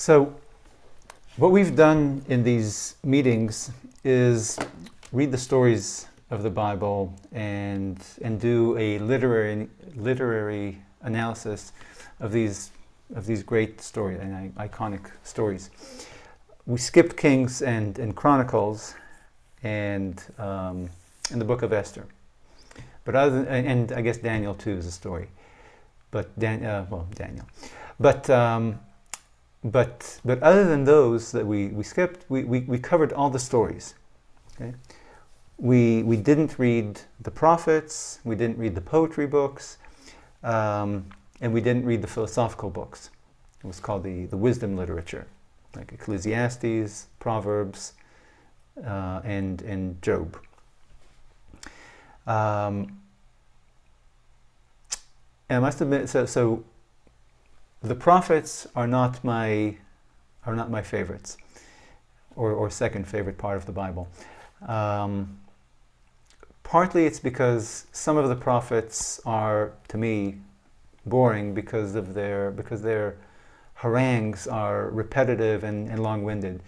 So what we've done in these meetings is read the stories of the Bible and do a literary analysis of these great stories and iconic stories. We skipped Kings and Chronicles and the Book of Esther, but and I guess Daniel too is a story, but Daniel, but other than those that we skipped, we covered all the stories. Okay? We didn't read the prophets, we didn't read the poetry books, and we didn't read the philosophical books. It was called the wisdom literature, like Ecclesiastes, Proverbs, and Job. And I must admit, so the prophets are not my favorites, or second favorite part of the Bible. Partly it's because some of the prophets are, to me, boring because their harangues are repetitive and long-winded.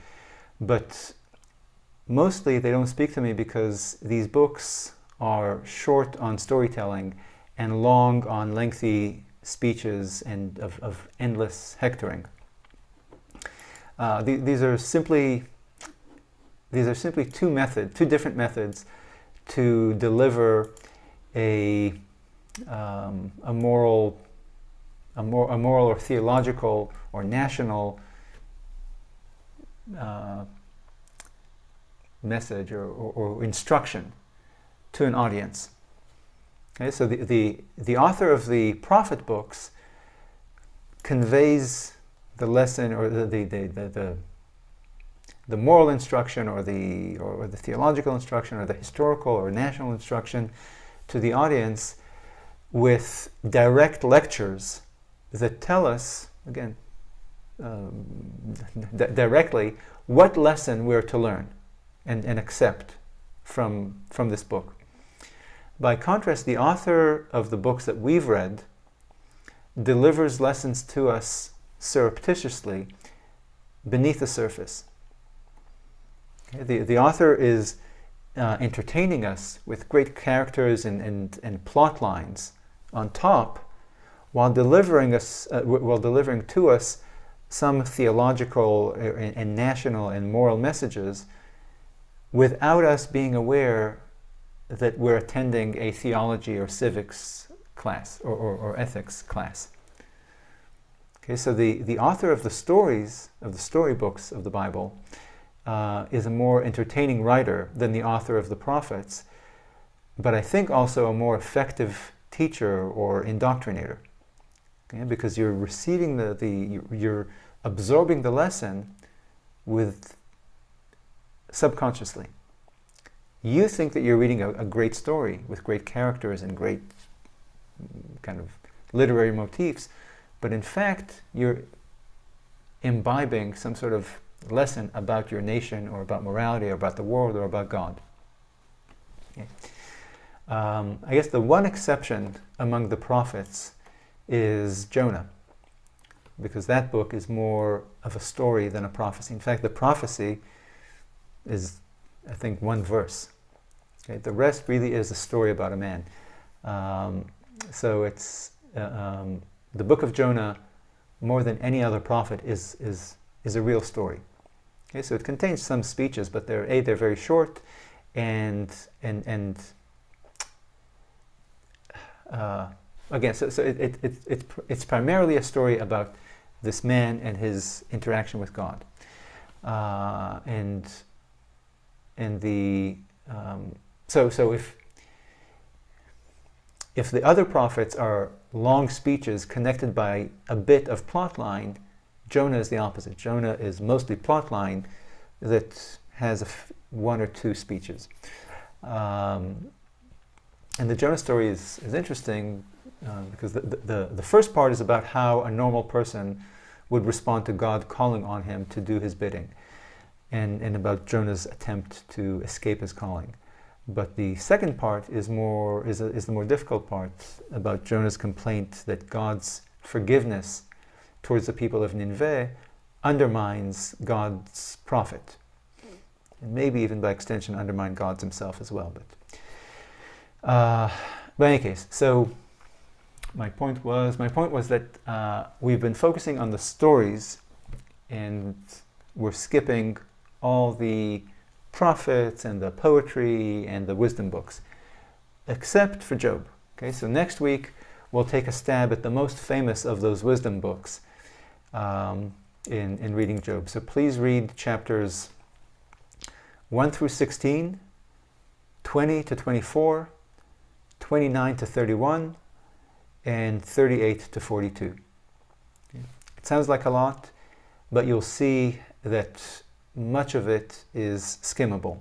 But mostly they don't speak to me because these books are short on storytelling and long on lengthy speeches and of endless hectoring. These are simply two different methods to deliver a moral or theological or national message or instruction to an audience. Okay, so the author of the prophet books conveys the lesson or the moral instruction or the theological instruction or the historical or national instruction to the audience with direct lectures that tell us, again, directly what lesson we're to learn and accept from this book. By contrast, the author of the books that we've read delivers lessons to us surreptitiously beneath the surface. Okay? The author is entertaining us with great characters and plot lines on top, while delivering to us some theological and national and moral messages without us being aware that we're attending a theology or civics class or ethics class. Okay, so the author of the stories, of the storybooks of the Bible, is a more entertaining writer than the author of the prophets, but I think also a more effective teacher or indoctrinator. Okay, because you're receiving you're absorbing the lesson with subconsciously. You think that you're reading a great story with great characters and great kind of literary motifs, but in fact you're imbibing some sort of lesson about your nation or about morality or about the world or about God. Okay. I guess the one exception among the prophets is Jonah, because that book is more of a story than a prophecy. In fact, the prophecy is, I think, one verse. Okay? The rest really is a story about a man. So it's the book of Jonah, more than any other prophet, is a real story. Okay? So it contains some speeches, but they're very short, and again, so it's primarily a story about this man and his interaction with God, so if the other prophets are long speeches connected by a bit of plot line, Jonah is the opposite. Jonah is mostly plot line that has one or two speeches. And the Jonah story is interesting because the first part is about how a normal person would respond to God calling on him to do his bidding, and about Jonah's attempt to escape his calling. But the second part is the more difficult part, about Jonah's complaint that God's forgiveness towards the people of Nineveh undermines God's prophet. And maybe even by extension undermine God himself as well. But in any case, so my point was that we've been focusing on the stories, and we're skipping all the prophets and the poetry and the wisdom books, except for Job. Okay, so next week we'll take a stab at the most famous of those wisdom books in reading Job. So please read chapters 1 through 16, 20 to 24, 29 to 31, and 38 to 42. It sounds like a lot, but you'll see that much of it is skimmable.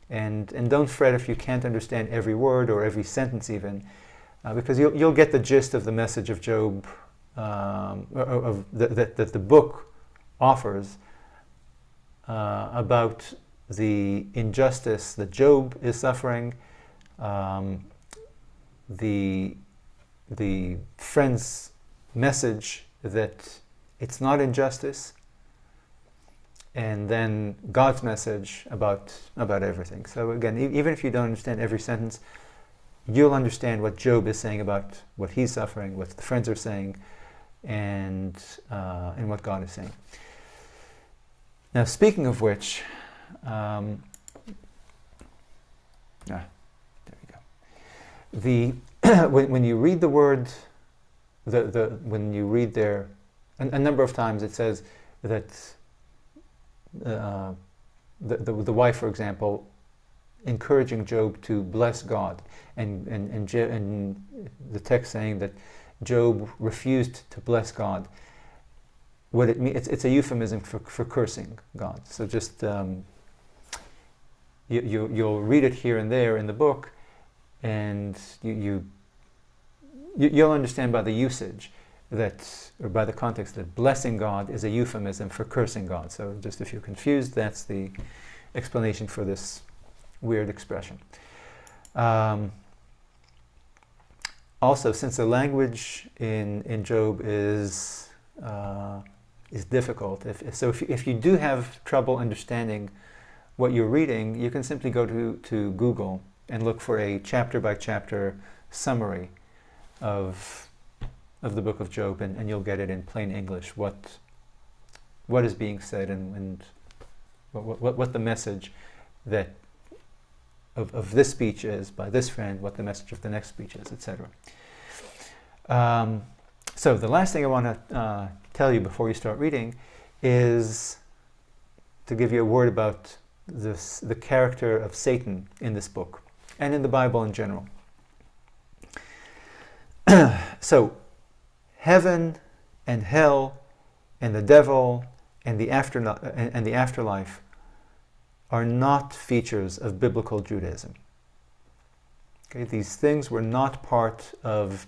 And don't fret if you can't understand every word or every sentence even, because you'll get the gist of the message of Job, that the book offers about the injustice that Job is suffering, the friend's message that it's not injustice, and then God's message about everything. So again, even if you don't understand every sentence, you'll understand what Job is saying about what he's suffering, what the friends are saying, and what God is saying. Now, speaking of which, there we go. When you read the word, when you read there, a number of times it says that the wife, for example, encouraging Job to bless God, and the text saying that Job refused to bless God. What it means, it's a euphemism for cursing God. So just you'll read it here and there in the book, and you'll understand by the usage or by the context, that blessing God is a euphemism for cursing God. So just if you're confused, that's the explanation for this weird expression. Also, since the language in Job is difficult, if you do have trouble understanding what you're reading, you can simply go to Google and look for a chapter-by-chapter summary of the book of Job, and you'll get it in plain English, what is being said, and what the message that of this speech is by this friend, what the message of the next speech is, etc. So the last thing I want to tell you before you start reading is to give you a word about the character of Satan in this book and in the Bible in general. So heaven and hell and the devil and the afterlife are not features of biblical Judaism. Okay, these things were not part of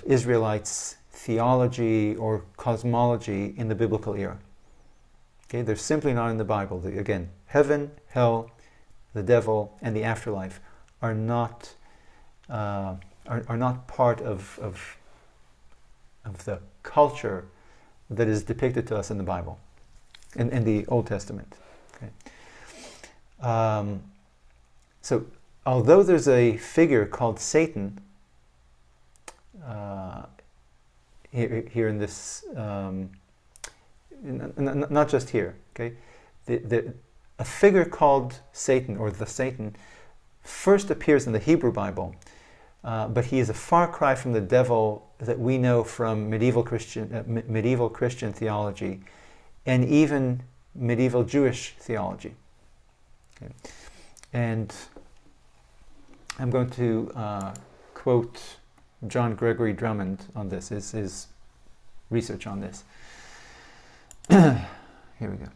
Israelites' theology or cosmology in the biblical era. Okay, they're simply not in the Bible. Again, heaven, hell, the devil, and the afterlife are not part of the culture that is depicted to us in the Bible, in the Old Testament. Okay. So, although there's a figure called Satan here in this, not just here, okay, a figure called Satan, or the Satan, first appears in the Hebrew Bible, but he is a far cry from the devil that we know from medieval Christian theology, and even medieval Jewish theology. Okay. And I'm going to quote John Gregory Drummond on this, his research on this. Here we go.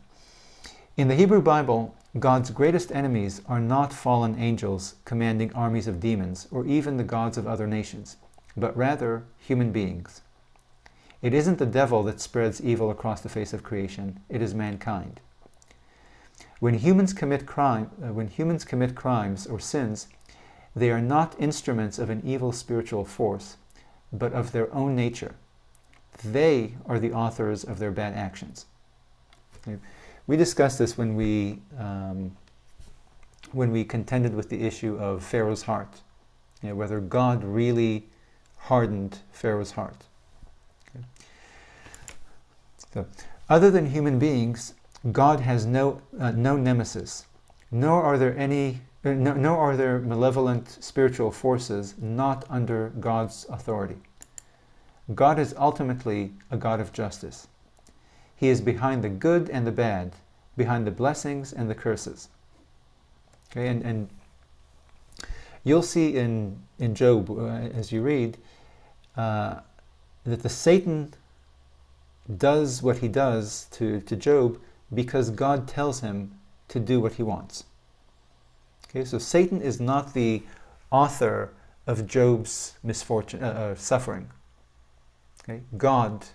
In the Hebrew Bible, God's greatest enemies are not fallen angels commanding armies of demons, or even the gods of other nations, but rather human beings. It isn't the devil that spreads evil across the face of creation, it is mankind. When humans commit crimes or sins, they are not instruments of an evil spiritual force, but of their own nature. they are the authors of their bad actions. Okay. We discussed this when we contended with the issue of Pharaoh's heart, whether God really hardened Pharaoh's heart. Okay. So, other than human beings, God has no nemesis, nor are there malevolent spiritual forces not under God's authority. God is ultimately a God of justice. He is behind the good and the bad, behind the blessings and the curses. Okay, and you'll see in Job, as you read, that the Satan does what he does to Job because God tells him to do what he wants. Okay, so Satan is not the author of Job's misfortune, suffering. Okay, God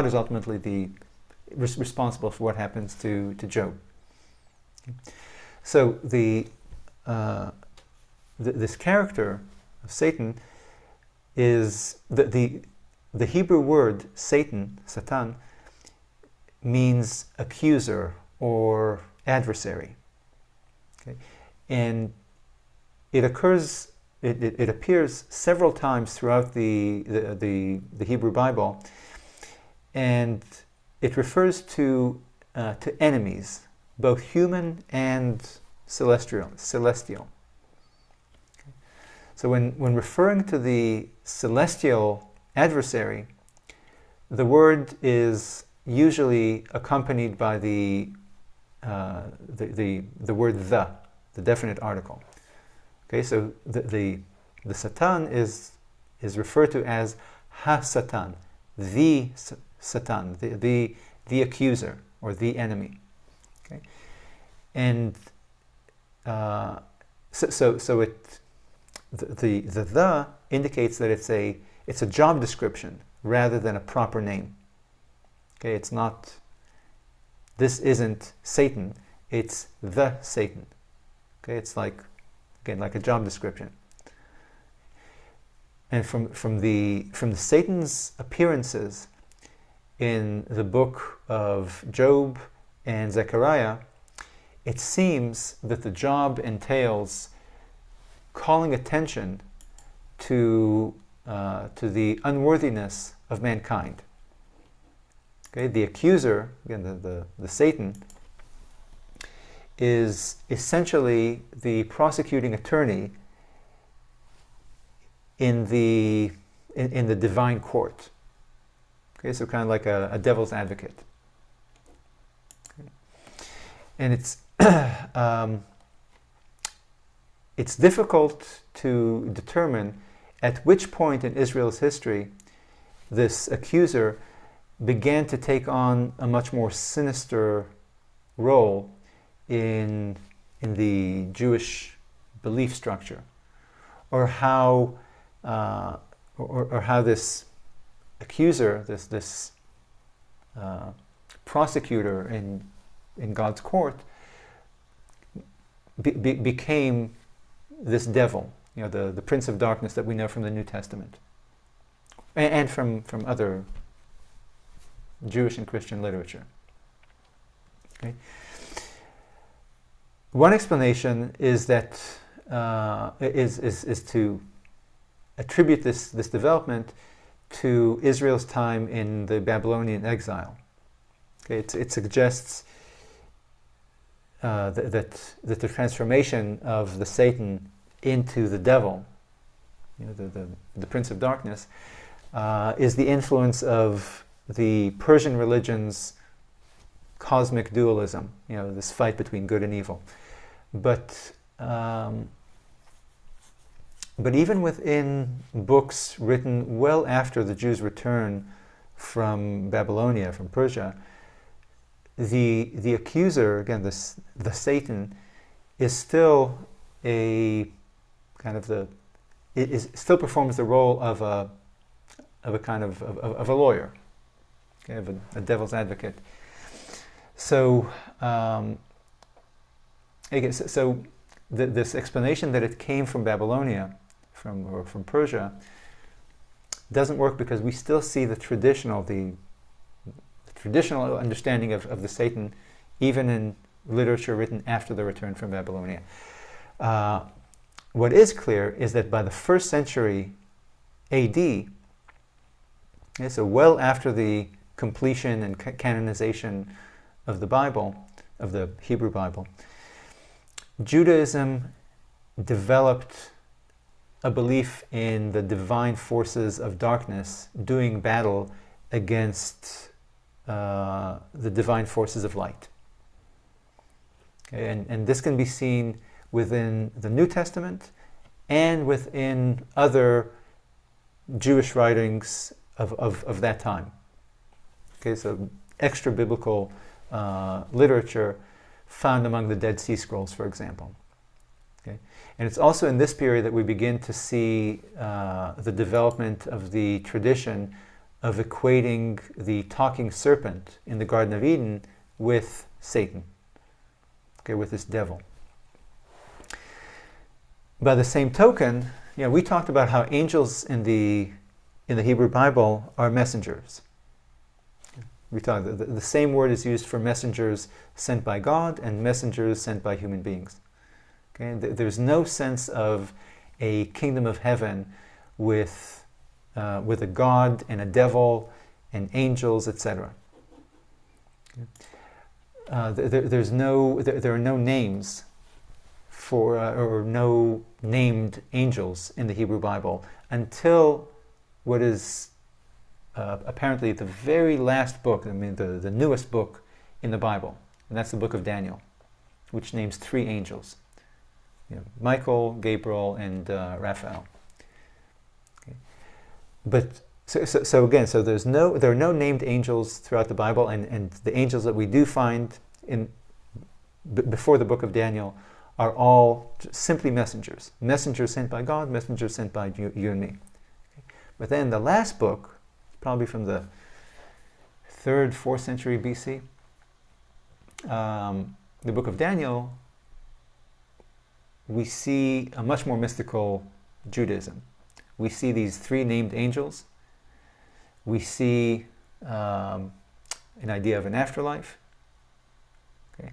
is ultimately responsible for what happens to Job. Okay. So this character of Satan is the Hebrew word Satan means accuser or adversary. Okay? And it appears several times throughout the Hebrew Bible, and it refers to enemies, both human and celestial. Okay? So when referring to the celestial adversary, the word is usually accompanied by the word the definite article. Okay, so the Satan is referred to as ha-Satan, the Satan, the accuser or the enemy. Okay, and the indicates that it's a job description rather than a proper name. Okay, it's not, this isn't Satan, it's the Satan. Okay, it's like a job description. And from the Satan's appearances in the book of Job and Zechariah, it seems that the job entails calling attention to the unworthiness of mankind. Okay, the accuser, again, the Satan, is essentially the prosecuting attorney in the divine court. Okay, so kind of like a devil's advocate. Okay. And it's difficult to determine at which point in Israel's history this accuser began to take on a much more sinister role in the Jewish belief structure, or how this accuser, this prosecutor in God's court, became this devil, the prince of darkness that we know from the New Testament and from other Jewish and Christian literature. Okay. One explanation is that is to attribute this development to Israel's time in the Babylonian exile. Okay, it suggests that the transformation of the Satan into the devil, the prince of darkness, is the influence of the Persian religion's cosmic dualism, this fight between good and evil. But even within books written well after the Jews' return from Babylonia, from Persia, the accuser, again, the Satan, is still still performs the role of a lawyer, okay, of a devil's advocate. So, this explanation that it came from Babylonia, from Persia, doesn't work because we still see the traditional understanding of the Satan, even in literature written after the return from Babylonia. What is clear is that by the 1st century AD, so well after the completion and canonization of the Bible, of the Hebrew Bible, Judaism developed a belief in the divine forces of darkness doing battle against the divine forces of light. Okay, and this can be seen within the New Testament and within other Jewish writings of that time. Okay, so extra biblical literature found among the Dead Sea Scrolls, for example. Okay? And it's also in this period that we begin to see the development of the tradition of equating the talking serpent in the Garden of Eden with Satan, okay, with this devil. By the same token, we talked about how angels in the Hebrew Bible are messengers. We talked, the same word is used for messengers sent by God and messengers sent by human beings. Okay? There's no sense of a kingdom of heaven with a God and a devil and angels, etc. There are no names for or no named angels in the Hebrew Bible until what is apparently the very last book, the newest book in the Bible, and that's the book of Daniel, which names 3 angels. Michael, Gabriel, and Raphael. Okay. But so again, there are no named angels throughout the Bible, and the angels that we do find before the book of Daniel are all simply messengers sent by God, messengers sent by you and me. Okay. But then the last book, probably from the 3rd, 4th century BC, the book of Daniel, we see a much more mystical Judaism. We see these 3 named angels. We see an idea of an afterlife. Okay.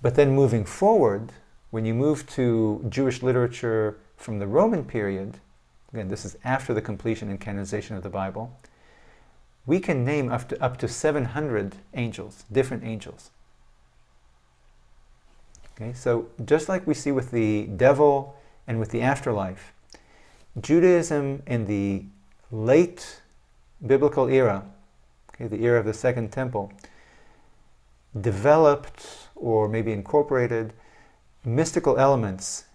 But then moving forward, when you move to Jewish literature from the Roman period, again, this is after the completion and canonization of the Bible, we can name up to 700 angels, different angels. Okay, so just like we see with the devil and with the afterlife, Judaism in the late biblical era, okay, the era of the Second Temple, developed or maybe incorporated mystical elements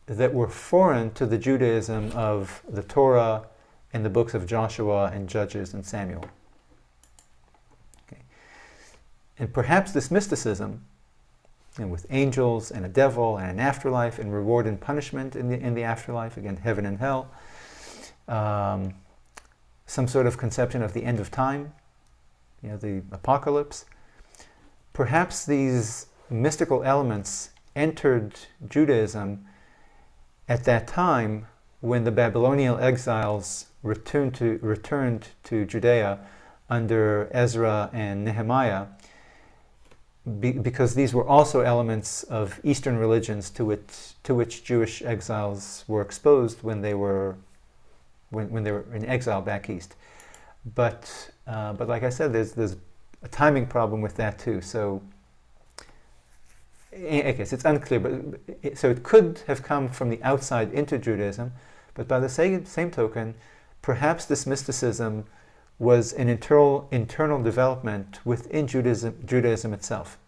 that were foreign to the Judaism of the Torah and the books of Joshua and Judges and Samuel. Okay. And perhaps this mysticism, with angels and a devil and an afterlife and reward and punishment in the afterlife, again, heaven and hell, some sort of conception of the end of time, the apocalypse. Perhaps these mystical elements entered Judaism at that time when the Babylonian exiles returned to Judea under Ezra and Nehemiah, because these were also elements of Eastern religions to which Jewish exiles were exposed when they were in exile back east. But like I said, there's a timing problem with that too. So I guess it's unclear. But so it could have come from the outside into Judaism, but by the same token, perhaps this mysticism was an internal development within Judaism itself.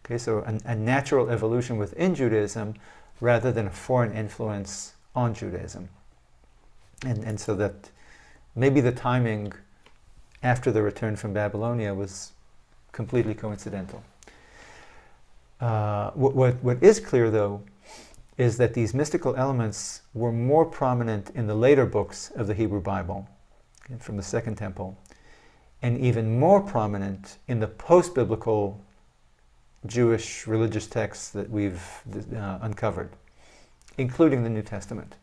Okay, so a natural evolution within Judaism rather than a foreign influence on Judaism. And so that maybe the timing after the return from Babylonia was completely coincidental. What is clear, though, is that these mystical elements were more prominent in the later books of the Hebrew Bible, from the Second Temple, and even more prominent in the post-biblical Jewish religious texts that we've uncovered, including the New Testament.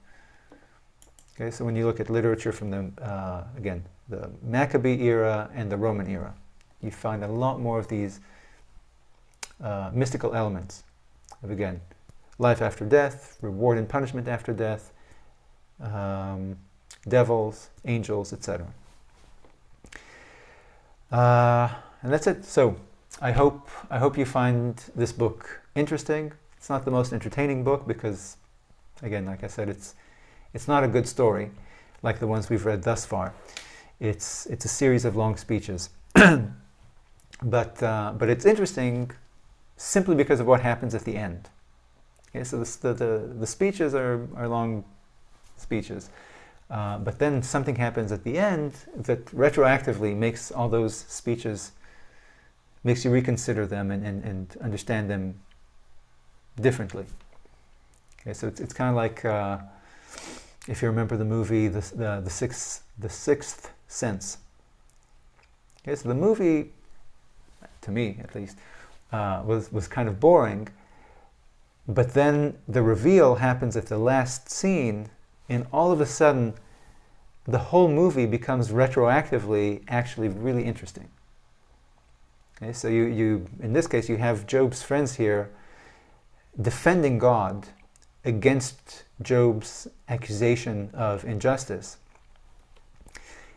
Okay, so when you look at literature from the, again, the Maccabee era and the Roman era, you find a lot more of these mystical elements of, again, life after death, reward and punishment after death, devils, angels, etc. And that's it. So I hope you find this book interesting. It's not the most entertaining book because, again, like I said, it's not a good story like the ones we've read thus far. It's a series of long speeches, but it's interesting simply because of what happens at the end. Okay, so the speeches are long speeches, but then something happens at the end that retroactively makes all those speeches, makes you reconsider them and understand them differently. Okay, so it's kind of like if you remember the movie the Sixth Sense. Okay, so the movie, to me at least, was kind of boring, but then the reveal happens at the last scene, and all of a sudden the whole movie becomes retroactively actually really interesting. Okay, so you in this case you have Job's friends here defending God against Job's accusation of injustice.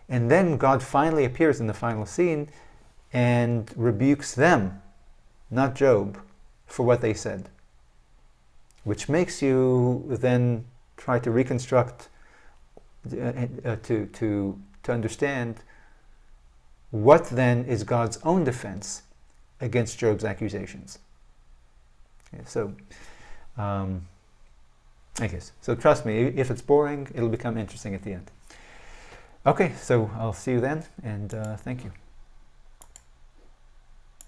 And then God finally appears in the final scene and rebukes them, not Job, for what they said. Which makes you then try to reconstruct, to understand what then is God's own defense against Job's accusations. Okay, so, I guess. So trust me, if it's boring, it'll become interesting at the end. Okay, so I'll see you then, and thank you.